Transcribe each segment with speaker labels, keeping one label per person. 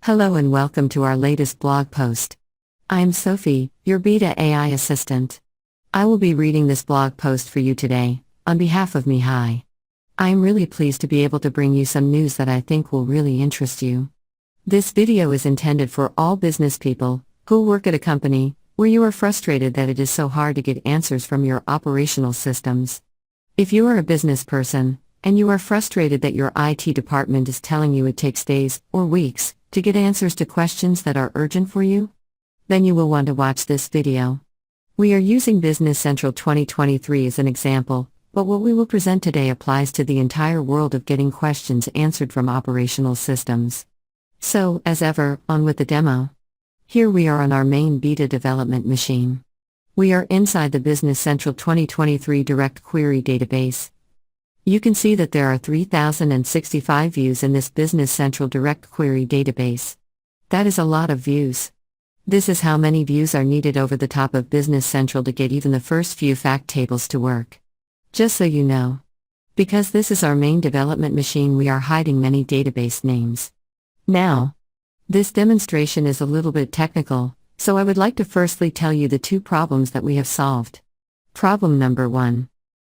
Speaker 1: Hello and welcome to our latest blog post. I'm Sophie, your BIDA AI assistant. I will be reading this blog post for you today, on behalf of Mihai. I am really pleased to be able to bring you some news that I think will really interest you. This video is intended for all business people who work at a company where you are frustrated that it is so hard to get answers from your operational systems. If you are a business person, and you are frustrated that your IT department is telling you it takes days or weeks to get answers to questions that are urgent for you, then you will want to watch this video. We are using Business Central 2023 as an example, but what we will present today applies to the entire world of getting questions answered from operational systems. So, as ever, on with the demo. Here we are on our main BIDA development machine. We are inside the Business Central 2023 Direct Query database. You can see that there are 3,065 views in this Business Central Direct Query database. That is a lot of views. This is how many views are needed over the top of Business Central to get even the first few fact tables to work. Just so you know. Because this is our main development machine, we are hiding many database names. Now, this demonstration is a little bit technical, so I would like to firstly tell you the two problems that we have solved. Problem number 1.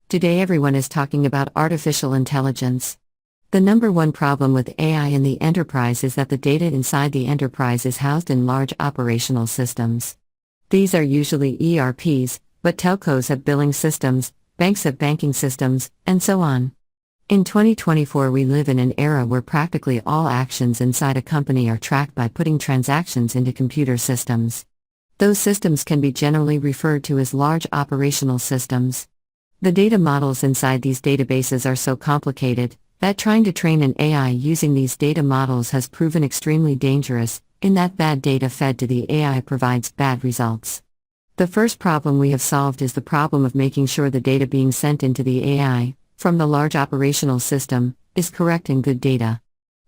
Speaker 1: Today everyone is talking about artificial intelligence. The number one problem with AI in the enterprise is that the data inside the enterprise is housed in large operational systems. These are usually ERPs, but telcos have billing systems, banks have banking systems, and so on. In 2024 we live in an era where practically all actions inside a company are tracked by putting transactions into computer systems. Those systems can be generally referred to as large operational systems. The data models inside these databases are so complicated that trying to train an AI using these data models has proven extremely dangerous, in that bad data fed to the AI provides bad results. The first problem we have solved is the problem of making sure the data being sent into the AI, from the large operational system, is correct and good data.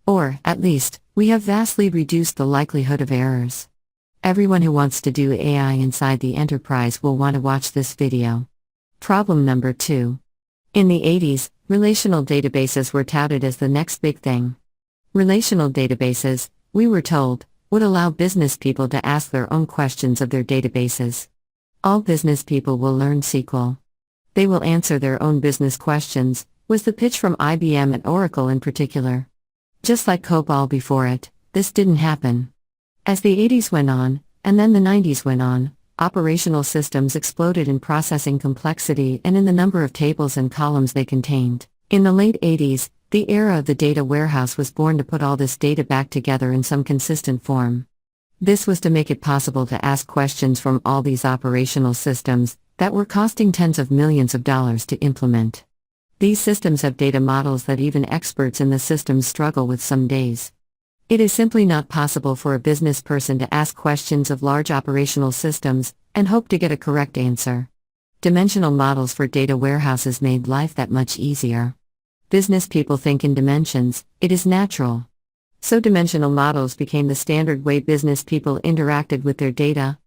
Speaker 1: Or, at least, we have vastly reduced the likelihood of errors. Everyone who wants to do AI inside the enterprise will want to watch this video. Problem number 2. In the 80s, relational databases were touted as the next big thing. Relational databases, we were told, would allow business people to ask their own questions of their databases. All business people will learn SQL. They will answer their own business questions, was the pitch from IBM and Oracle in particular. Just like COBOL before it, this didn't happen. As the 80s went on, and then the 90s went on, operational systems exploded in processing complexity and in the number of tables and columns they contained. In the late 80s, the era of the data warehouse was born to put all this data back together in some consistent form. This was to make it possible to ask questions from all these operational systems that were costing tens of millions of dollars to implement. These systems have data models that even experts in the systems struggle with some days. It is simply not possible for a business person to ask questions of large operational systems and hope to get a correct answer. Dimensional models for data warehouses made life that much easier. Business people think in dimensions, it is natural. So dimensional models became the standard way business people interacted with their data.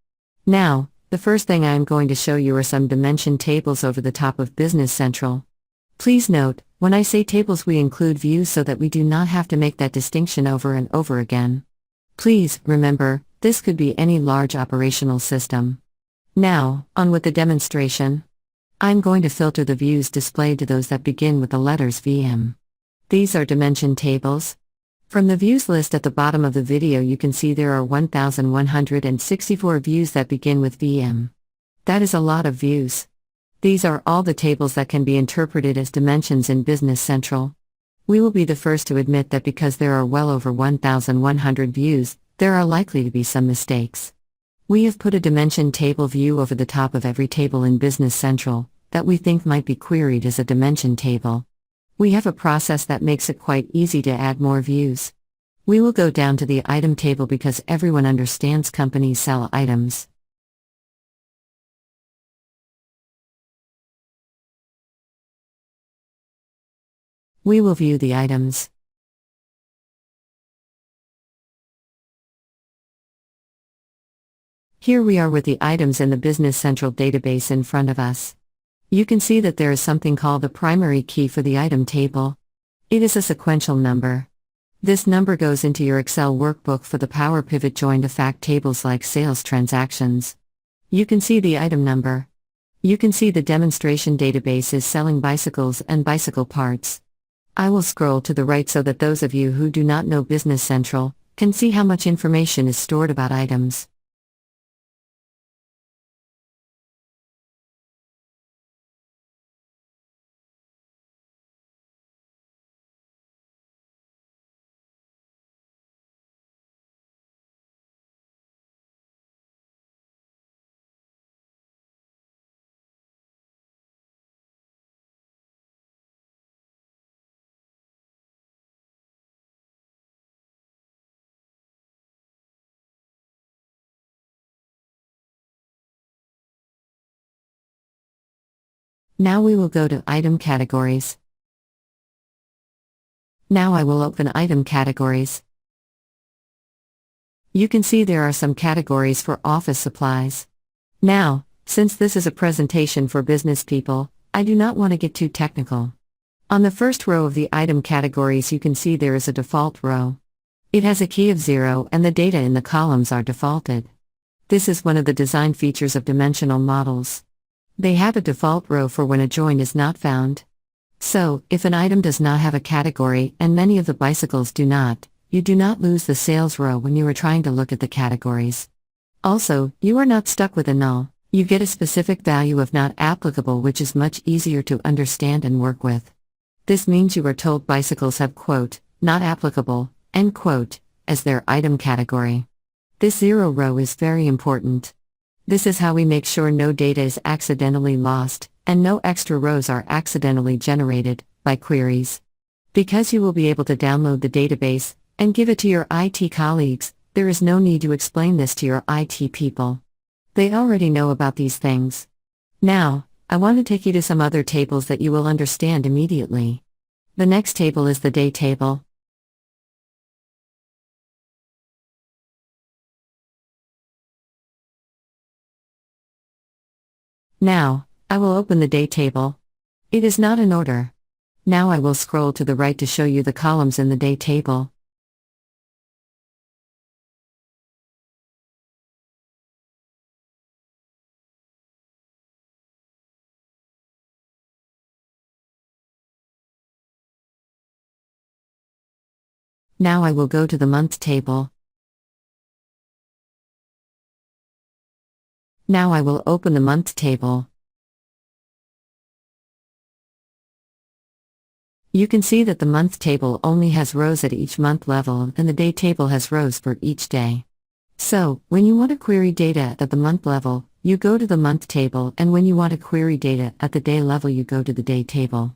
Speaker 1: Now, the first thing I am going to show you are some dimension tables over the top of Business Central. Please note, when I say tables we include views so that we do not have to make that distinction over and over again. Please, remember, this could be any large operational system. Now, on with the demonstration. I'm going to filter the views displayed to those that begin with the letters VM. These are dimension tables. From the views list at the bottom of the video you can see there are 1,164 views that begin with VM. That is a lot of views. These are all the tables that can be interpreted as dimensions in Business Central. We will be the first to admit that because there are well over 1,100 views, there are likely to be some mistakes. We have put a dimension table view over the top of every table in Business Central that we think might be queried as a dimension table. We have a process that makes it quite easy to add more views. We will go down to the item table because everyone understands companies sell items. We will view the items. Here we are with the items in the Business Central database in front of us. You can see that there is something called the primary key for the item table. It is a sequential number. This number goes into your Excel workbook for the Power Pivot join to fact tables like sales transactions. You can see the item number. You can see the demonstration database is selling bicycles and bicycle parts. I will scroll to the right so that those of you who do not know Business Central can see how much information is stored about items. Now we will go to item categories. Now I will open item categories. You can see there are some categories for office supplies. Now, since this is a presentation for business people, I do not want to get too technical. On the first row of the item categories you can see there is a default row. It has a key of 0 and the data in the columns are defaulted. This is one of the design features of dimensional models. They have a default row for when a join is not found. So, if an item does not have a category and many of the bicycles do not, you do not lose the sales row when you are trying to look at the categories. Also, you are not stuck with a null. You get a specific value of not applicable, which is much easier to understand and work with. This means you are told bicycles have quote, not applicable, end quote, as their item category. This 0 row is very important. This is how we make sure no data is accidentally lost, and no extra rows are accidentally generated by queries. Because you will be able to download the database and give it to your IT colleagues, there is no need to explain this to your IT people. They already know about these things. Now, I want to take you to some other tables that you will understand immediately. The next table is the day table. Now, I will open the day table. It is not in order. Now I will scroll to the right to show you the columns in the day table. Now I will go to the month table. Now I will open the month table. You can see that the month table only has rows at each month level and the day table has rows for each day. So, when you want to query data at the month level, you go to the month table, and when you want to query data at the day level you go to the day table.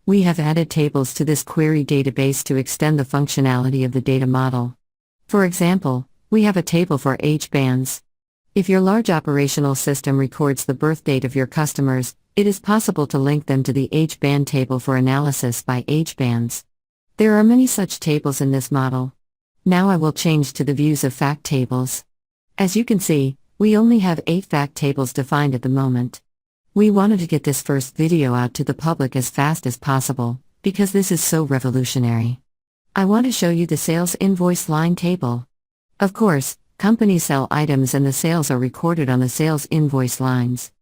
Speaker 1: We have added tables to this query database to extend the functionality of the data model. For example, we have a table for age bands. If your large operational system records the birth date of your customers, it is possible to link them to the age band table for analysis by age bands. There are many such tables in this model. Now I will change to the views of fact tables. As you can see, we only have 8 fact tables defined at the moment. We wanted to get this first video out to the public as fast as possible, because this is so revolutionary. I want to show you the sales invoice line table. Of course, companies sell items and the sales are recorded on the sales invoice lines.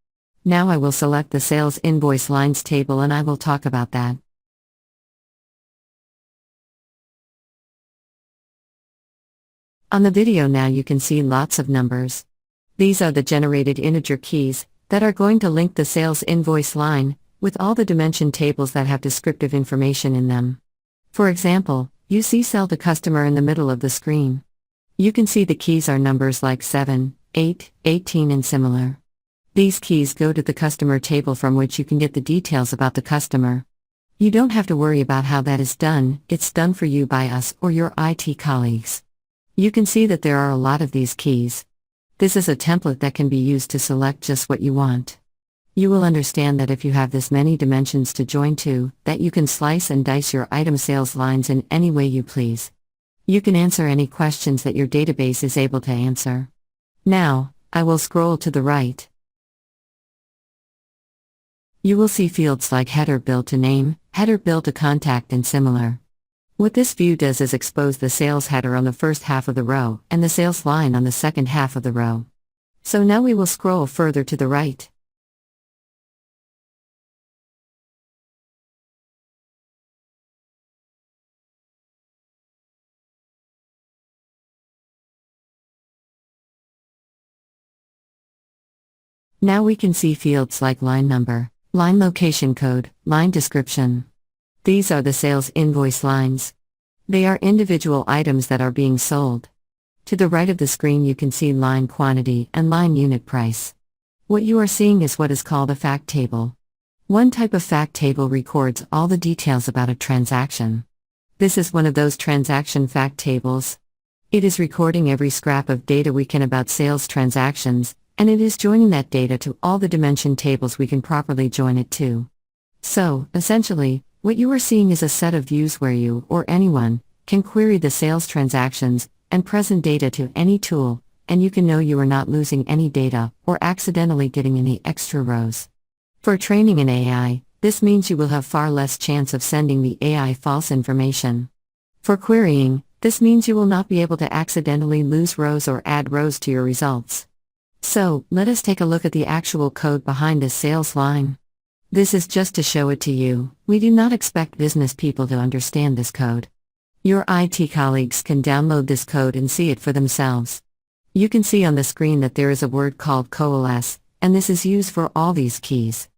Speaker 1: Now I will select the sales invoice lines table and I will talk about that. On the video now you can see lots of numbers. These are the generated integer keys that are going to link the sales invoice line with all the dimension tables that have descriptive information in them. For example, you see sell to customer in the middle of the screen. You can see the keys are numbers like 7, 8, 18 and similar. These keys go to the customer table from which you can get the details about the customer. You don't have to worry about how that is done, it's done for you by us or your IT colleagues. You can see that there are a lot of these keys. This is a template that can be used to select just what you want. You will understand that if you have this many dimensions to join to, that you can slice and dice your item sales lines in any way you please. You can answer any questions that your database is able to answer. Now, I will scroll to the right. You will see fields like header bill to name, header bill to contact and similar. What this view does is expose the sales header on the first half of the row and the sales line on the second half of the row. So now we will scroll further to the right. Now we can see fields like line number, line location code, line description. These are the sales invoice lines. They are individual items that are being sold. To the right of the screen you can see line quantity and line unit price. What you are seeing is what is called a fact table. One type of fact table records all the details about a transaction. This is one of those transaction fact tables. It is recording every scrap of data we can about sales transactions, and it is joining that data to all the dimension tables we can properly join it to. So, essentially, what you are seeing is a set of views where you, or anyone, can query the sales transactions and present data to any tool, and you can know you are not losing any data or accidentally getting any extra rows. For training an AI, this means you will have far less chance of sending the AI false information. For querying, this means you will not be able to accidentally lose rows or add rows to your results. So, let us take a look at the actual code behind this sales line. This is just to show it to you. We do not expect business people to understand this code. Your IT colleagues can download this code and see it for themselves. You can see on the screen that there is a word called coalesce, and this is used for all these keys.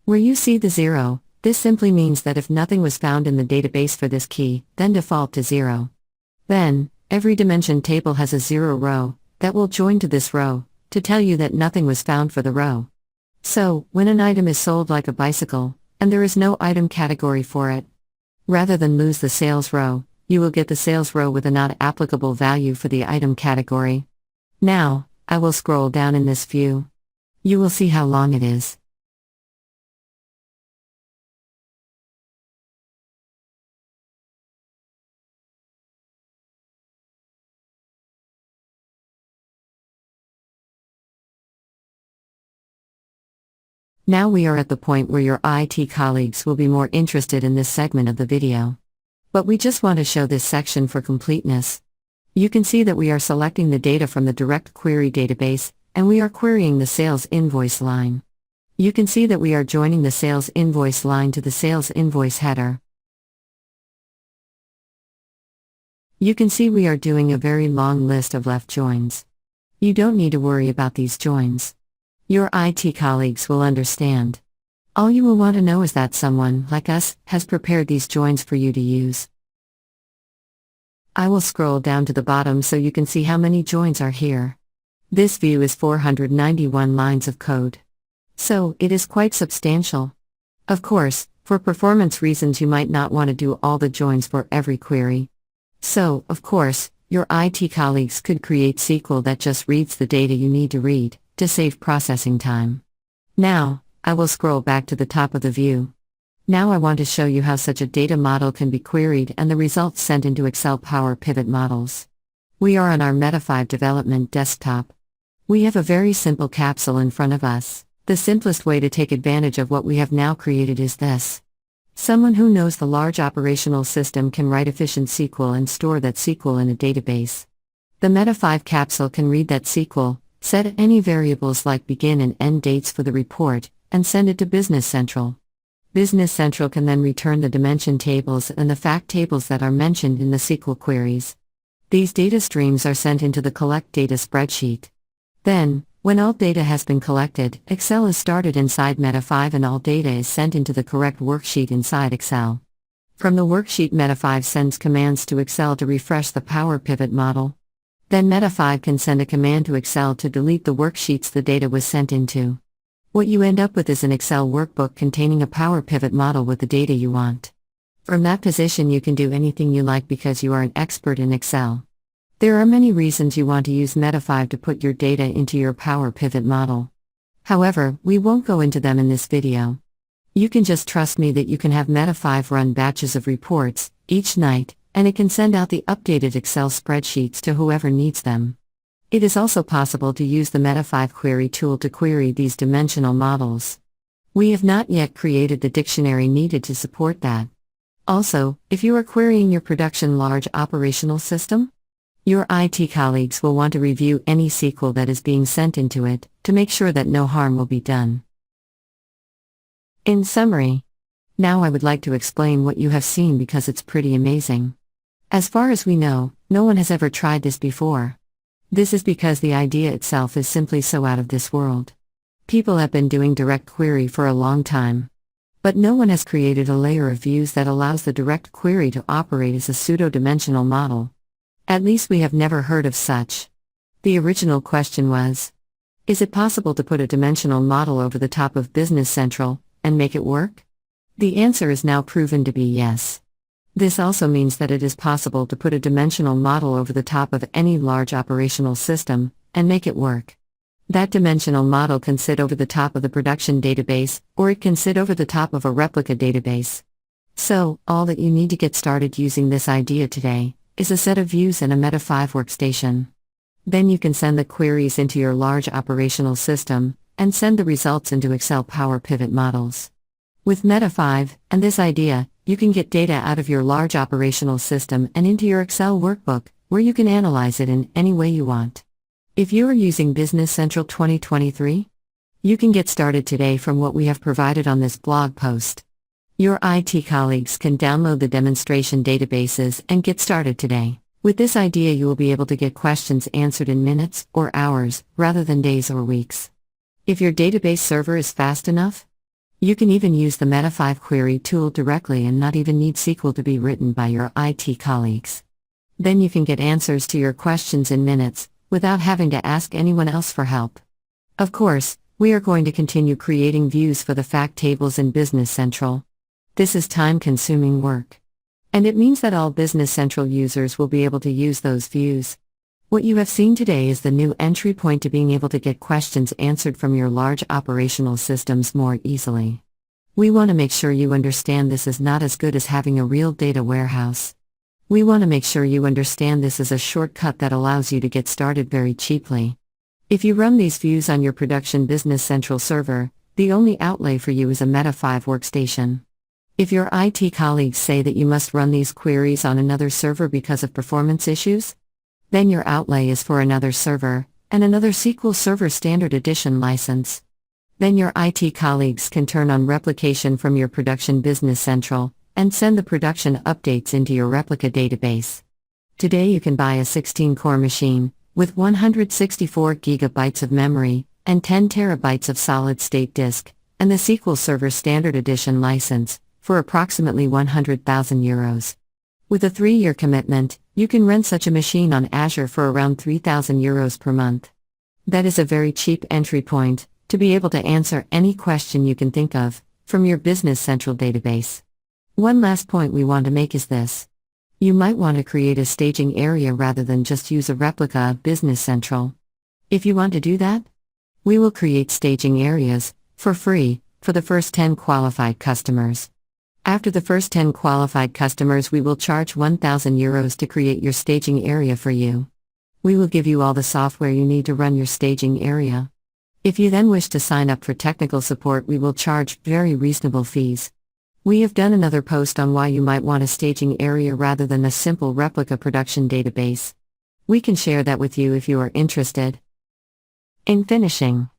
Speaker 1: Where you see the 0, this simply means that if nothing was found in the database for this key, then default to 0. Then, every dimension table has a 0 row that will join to this row to tell you that nothing was found for the row. So, when an item is sold like a bicycle, and there is no item category for it, rather than lose the sales row, you will get the sales row with a not applicable value for the item category. Now, I will scroll down in this view. You will see how long it is. Now we are at the point where your IT colleagues will be more interested in this segment of the video. But we just want to show this section for completeness. You can see that we are selecting the data from the direct query database, and we are querying the sales invoice line. You can see that we are joining the sales invoice line to the sales invoice header. You can see we are doing a very long list of left joins. You don't need to worry about these joins. Your IT colleagues will understand. All you will want to know is that someone, like us, has prepared these joins for you to use. I will scroll down to the bottom so you can see how many joins are here. This view is 491 lines of code. So, it is quite substantial. Of course, for performance reasons you might not want to do all the joins for every query. So, of course, your IT colleagues could create SQL that just reads the data you need to read, to save processing time. Now, I will scroll back to the top of the view. Now I want to show you how such a data model can be queried and the results sent into Excel Power Pivot models. We are on our Meta5 development desktop. We have a very simple capsule in front of us. The simplest way to take advantage of what we have now created is this. Someone who knows the large operational system can write efficient SQL and store that SQL in a database. The Meta5 capsule can read that SQL, set any variables like begin and end dates for the report, and send it to Business Central. Business Central can then return the dimension tables and the fact tables that are mentioned in the SQL queries. These data streams are sent into the collect data spreadsheet. Then, when all data has been collected, Excel is started inside Meta5 and all data is sent into the correct worksheet inside Excel. From the worksheet, Meta5 sends commands to Excel to refresh the Power Pivot model. Then Meta5 can send a command to Excel to delete the worksheets the data was sent into. What you end up with is an Excel workbook containing a Power Pivot model with the data you want. From that position you can do anything you like because you are an expert in Excel. There are many reasons you want to use Meta5 to put your data into your Power Pivot model. However, we won't go into them in this video. You can just trust me that you can have Meta5 run batches of reports each night, and it can send out the updated Excel spreadsheets to whoever needs them. It is also possible to use the Meta5 query tool to query these dimensional models. We have not yet created the dictionary needed to support that. Also, if you are querying your production large operational system, your IT colleagues will want to review any SQL that is being sent into it to make sure that no harm will be done. In summary, now I would like to explain what you have seen because it's pretty amazing. As far as we know, no one has ever tried this before. This is because the idea itself is simply so out of this world. People have been doing direct query for a long time. But no one has created a layer of views that allows the direct query to operate as a pseudo-dimensional model. At least we have never heard of such. The original question was, is it possible to put a dimensional model over the top of Business Central and make it work? The answer is now proven to be yes. This also means that it is possible to put a dimensional model over the top of any large operational system and make it work. That dimensional model can sit over the top of the production database, or it can sit over the top of a replica database. So, all that you need to get started using this idea today is a set of views and a Meta 5 workstation. Then you can send the queries into your large operational system and send the results into Excel Power Pivot models. With Meta 5 and this idea, you can get data out of your large operational system and into your Excel workbook, where you can analyze it in any way you want. If you are using Business Central 2023, you can get started today from what we have provided on this blog post. Your IT colleagues can download the demonstration databases and get started today. With this idea, you will be able to get questions answered in minutes or hours, rather than days or weeks. If your database server is fast enough, you can even use the Meta 5 query tool directly and not even need SQL to be written by your IT colleagues. Then you can get answers to your questions in minutes, without having to ask anyone else for help. Of course, we are going to continue creating views for the fact tables in Business Central. This is time-consuming work. And it means that all Business Central users will be able to use those views. What you have seen today is the new entry point to being able to get questions answered from your large operational systems more easily. We want to make sure you understand this is not as good as having a real data warehouse. We want to make sure you understand this is a shortcut that allows you to get started very cheaply. If you run these views on your production Business Central server, the only outlay for you is a Meta 5 workstation. If your IT colleagues say that you must run these queries on another server because of performance issues, then your outlay is for another server, and another SQL Server Standard Edition license. Then your IT colleagues can turn on replication from your production Business Central, and send the production updates into your replica database. Today you can buy a 16-core machine, with 164 GB of memory, and 10 TB of solid-state disk, and the SQL Server Standard Edition license, for approximately €100,000. With a 3-year commitment, you can rent such a machine on Azure for around €3,000 per month. That is a very cheap entry point, to be able to answer any question you can think of, from your Business Central database. One last point we want to make is this. You might want to create a staging area rather than just use a replica of Business Central. If you want to do that, we will create staging areas, for free, for the first 10 qualified customers. After the first 10 qualified customers, we will charge €1,000 to create your staging area for you. We will give you all the software you need to run your staging area. If you then wish to sign up for technical support, we will charge very reasonable fees. We have done another post on why you might want a staging area rather than a simple replica production database. We can share that with you if you are interested. In finishing,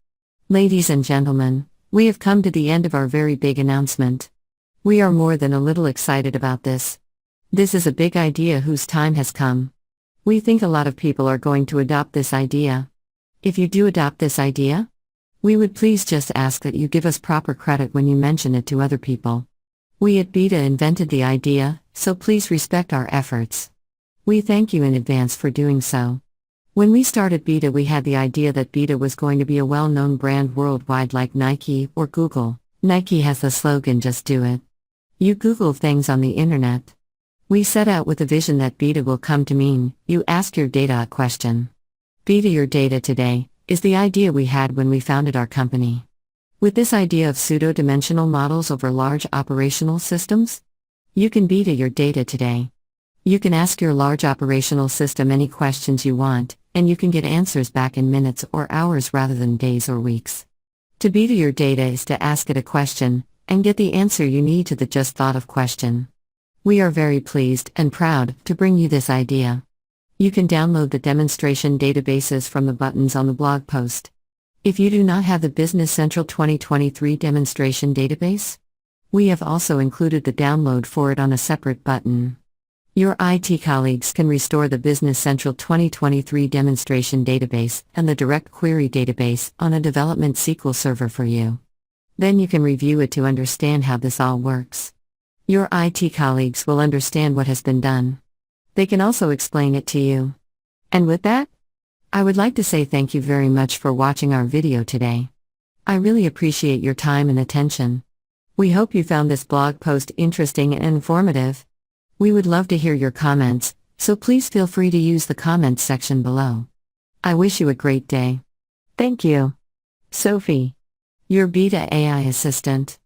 Speaker 1: ladies and gentlemen, we have come to the end of our very big announcement. We are more than a little excited about this. This is a big idea whose time has come. We think a lot of people are going to adopt this idea. If you do adopt this idea, we would please just ask that you give us proper credit when you mention it to other people. We at BIDA invented the idea, so please respect our efforts. We thank you in advance for doing so. When we started BIDA, we had the idea that BIDA was going to be a well-known brand worldwide like Nike or Google. Nike has the slogan, "Just do it." You Google things on the internet. We set out with a vision that BIDA will come to mean, you ask your data a question. BIDA your data today, is the idea we had when we founded our company. With this idea of pseudo-dimensional models over large operational systems, you can BIDA your data today. You can ask your large operational system any questions you want, and you can get answers back in minutes or hours rather than days or weeks. To BIDA your data is to ask it a question, and get the answer you need to the just thought of question. We are very pleased and proud to bring you this idea. You can download the demonstration databases from the buttons on the blog post. If you do not have the Business Central 2023 demonstration database, we have also included the download for it on a separate button. Your IT colleagues can restore the Business Central 2023 demonstration database and the Direct Query database on a development SQL server for you. Then you can review it to understand how this all works. Your IT colleagues will understand what has been done. They can also explain it to you. And with that, I would like to say thank you very much for watching our video today. I really appreciate your time and attention. We hope you found this blog post interesting and informative. We would love to hear your comments, so please feel free to use the comments section below. I wish you a great day. Thank you. Sophie, your BIDA AI assistant.